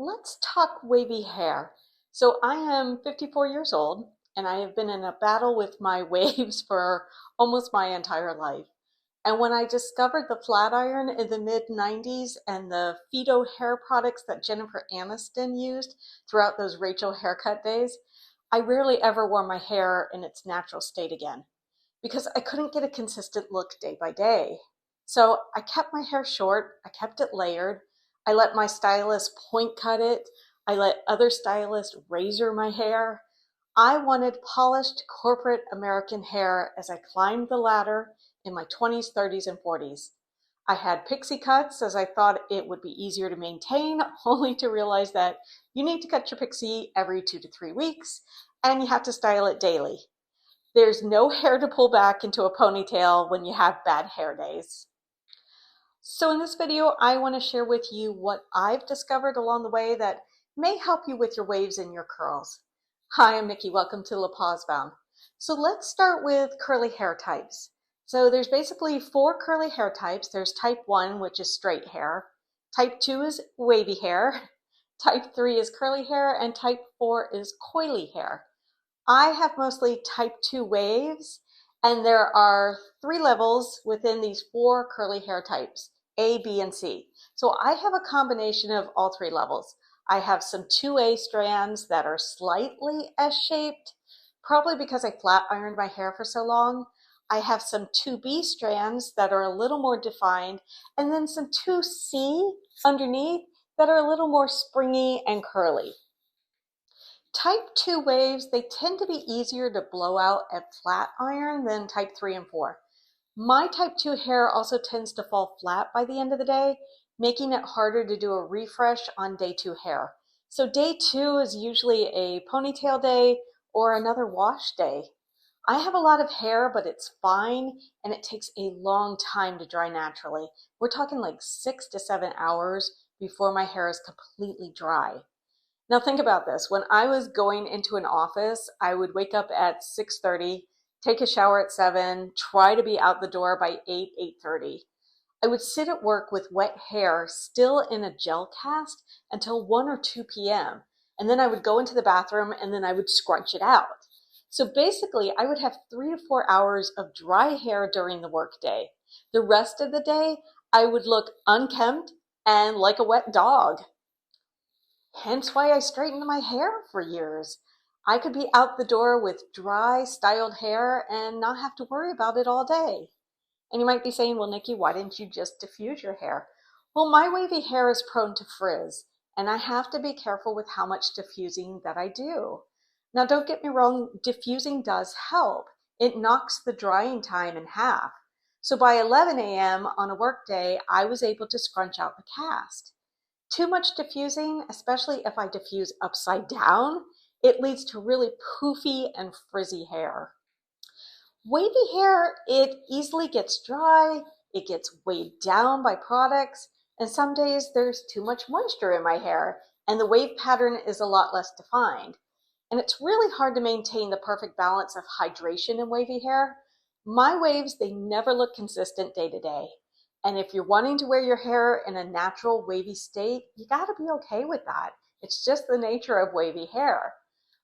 Let's talk wavy hair. So I am 54 years old and I have been in a battle with my waves for almost my entire life. And when I discovered the flat iron in the mid 90s and the Fido hair products that Jennifer Aniston used throughout those Rachel haircut days, I rarely ever wore my hair in its natural state again because I couldn't get a consistent look day by day. So I kept my hair short, I kept it layered, I let my stylist point cut it, I let other stylists razor my hair. I wanted polished corporate American hair as I climbed the ladder in my 20s, 30s, and 40s. I had pixie cuts as I thought it would be easier to maintain, only to realize that you need to cut your pixie every 2 to 3 weeks and you have to style it daily. There's no hair to pull back into a ponytail when you have bad hair days. So in this video, I want to share with you what I've discovered along the way that may help you with your waves and your curls. Hi, I'm Nikki. Welcome to La Paz Bound. So let's start with curly hair types. So there's basically 4 curly hair types. There's type 1, which is straight hair. Type 2 is wavy hair. Type 3 is curly hair, and type 4 is coily hair. I have mostly type 2 waves, and there are 3 levels within these 4 curly hair types, A, B, and C. So I have a combination of all 3 levels. I have some 2A strands that are slightly S-shaped, probably because I flat ironed my hair for so long. I have some 2B strands that are a little more defined, and then some 2C underneath that are a little more springy and curly. Type 2 waves, they tend to be easier to blow out at flat iron than type 3 and 4. My type 2 hair also tends to fall flat by the end of the day, making it harder to do a refresh on day 2 hair. So day 2 is usually a ponytail day or another wash day. I have a lot of hair, but it's fine and it takes a long time to dry naturally. We're talking like 6 to 7 hours before my hair is completely dry. Now think about this. When I was going into an office, I would wake up at 6:30, take a shower at 7, try to be out the door by 8, 8:30. I would sit at work with wet hair still in a gel cast until 1 or 2 p.m. And then I would go into the bathroom and then I would scrunch it out. So basically, I would have 3 to 4 hours of dry hair during the workday. The rest of the day, I would look unkempt and like a wet dog. Hence why I straightened my hair for years. I could be out the door with dry, styled hair and not have to worry about it all day. And you might be saying, well, Nikki, why didn't you just diffuse your hair? Well, my wavy hair is prone to frizz, and I have to be careful with how much diffusing that I do. Now, don't get me wrong, diffusing does help. It knocks the drying time in half. So by 11 a.m. on a work day, I was able to scrunch out the cast. Too much diffusing, especially if I diffuse upside down, it leads to really poofy and frizzy hair. Wavy hair, it easily gets dry, it gets weighed down by products, and some days there's too much moisture in my hair, and the wave pattern is a lot less defined. And it's really hard to maintain the perfect balance of hydration in wavy hair. My waves, they never look consistent day to day. And if you're wanting to wear your hair in a natural wavy state, you gotta be okay with that. It's just the nature of wavy hair.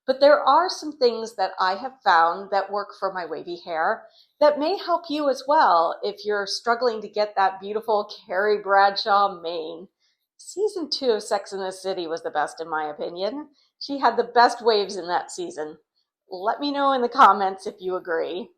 But there are some things that I have found that work for my wavy hair that may help you as well if you're struggling to get that beautiful Carrie Bradshaw mane. Season 2 of Sex and the City was the best in my opinion. She had the best waves in that season. Let me know in the comments if you agree.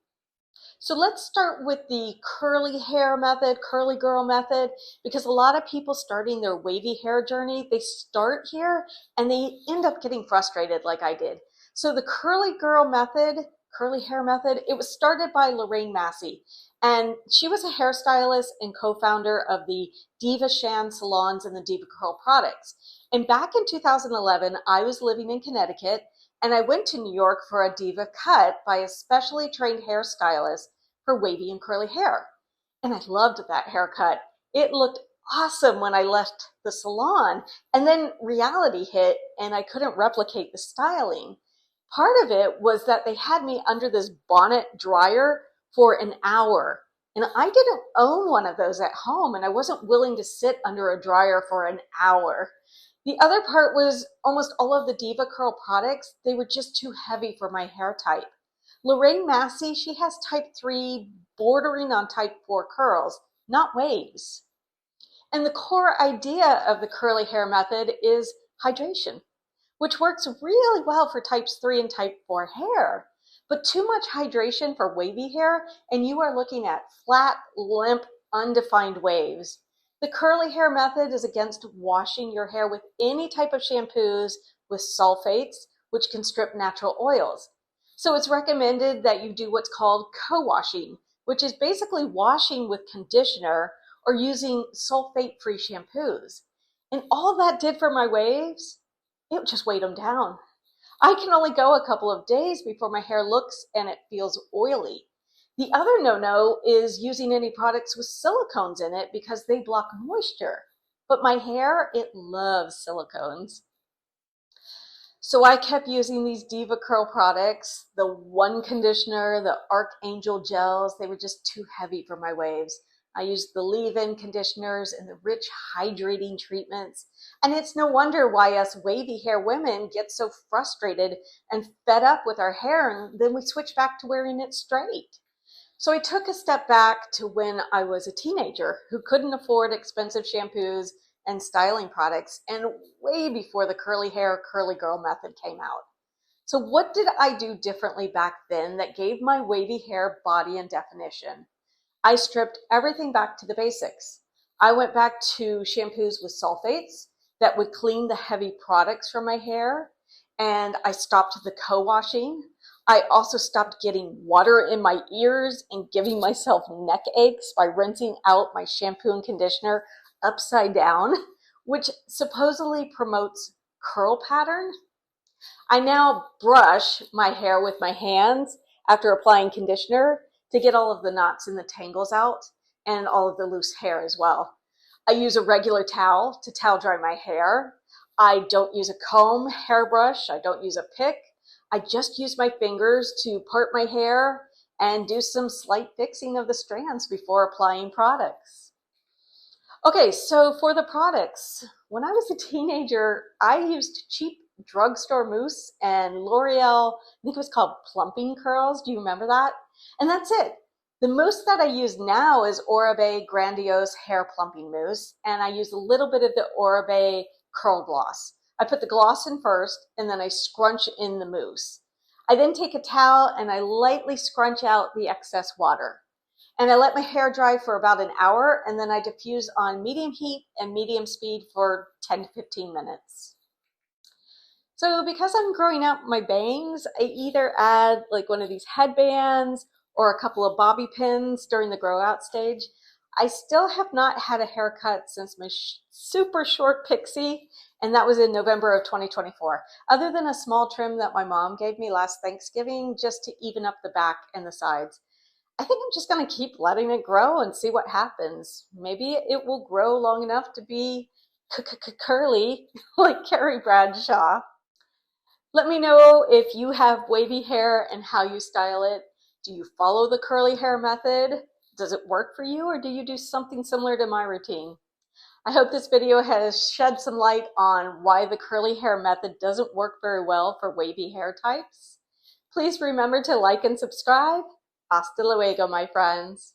So let's start with the curly hair method, curly girl method, because a lot of people starting their wavy hair journey, they start here and they end up getting frustrated like I did. So the curly girl method, curly hair method, it was started by Lorraine Massey. And she was a hairstylist and co-founder of the Diva Shan salons and the Diva Curl products. And back in 2011, I was living in Connecticut and I went to New York for a diva cut by a specially trained hairstylist for wavy and curly hair. And I loved that haircut. It looked awesome when I left the salon. And then reality hit and I couldn't replicate the styling. Part of it was that they had me under this bonnet dryer for an hour. And I didn't own one of those at home, and I wasn't willing to sit under a dryer for an hour. The other part was almost all of the Diva Curl products, they were just too heavy for my hair type. Lorraine Massey, she has type 3 bordering on type 4 curls, not waves. And the core idea of the curly hair method is hydration, which works really well for types 3 and type 4 hair. But too much hydration for wavy hair, and you are looking at flat, limp, undefined waves. The curly hair method is against washing your hair with any type of shampoos with sulfates, which can strip natural oils. So it's recommended that you do what's called co-washing, which is basically washing with conditioner or using sulfate-free shampoos. And all that did for my waves, it just weighed them down. I can only go a couple of days before my hair looks and it feels oily. The other no-no is using any products with silicones in it because they block moisture. But my hair, it loves silicones. So I kept using these Diva Curl products, the one conditioner, the Archangel gels. They were just too heavy for my waves. I used the leave-in conditioners and the rich hydrating treatments. And it's no wonder why us wavy hair women get so frustrated and fed up with our hair, and then we switch back to wearing it straight. So I took a step back to when I was a teenager who couldn't afford expensive shampoos and styling products, and way before the curly hair, curly girl method came out. So what did I do differently back then that gave my wavy hair body and definition? I stripped everything back to the basics. I went back to shampoos with sulfates that would clean the heavy products from my hair, and I stopped the co-washing. I also stopped getting water in my ears and giving myself neck aches by rinsing out my shampoo and conditioner upside down, which supposedly promotes curl pattern. I now brush my hair with my hands after applying conditioner to get all of the knots and the tangles out and all of the loose hair as well. I use a regular towel to towel dry my hair. I don't use a comb, hairbrush. I don't use a pick. I just use my fingers to part my hair and do some slight fixing of the strands before applying products. Okay, so for the products, when I was a teenager, I used cheap drugstore mousse and L'Oreal, I think it was called plumping curls. Do you remember that? And that's it. The mousse that I use now is Oribe Grandiose Hair Plumping Mousse, and I use a little bit of the Oribe Curl Gloss. I put the gloss in first, and then I scrunch in the mousse. I then take a towel and I lightly scrunch out the excess water. And I let my hair dry for about an hour, and then I diffuse on medium heat and medium speed for 10 to 15 minutes. So because I'm growing out my bangs, I either add like one of these headbands or a couple of bobby pins during the grow out stage. I still have not had a haircut since my super short pixie, and that was in November of 2024, other than a small trim that my mom gave me last Thanksgiving just to even up the back and the sides. I think I'm just going to keep letting it grow and see what happens. Maybe it will grow long enough to be curly like Carrie Bradshaw. Let me know if you have wavy hair and how you style it. Do you follow the curly hair method? Does it work for you, or do you do something similar to my routine? I hope this video has shed some light on why the curly hair method doesn't work very well for wavy hair types. Please remember to like and subscribe. Hasta luego, my friends.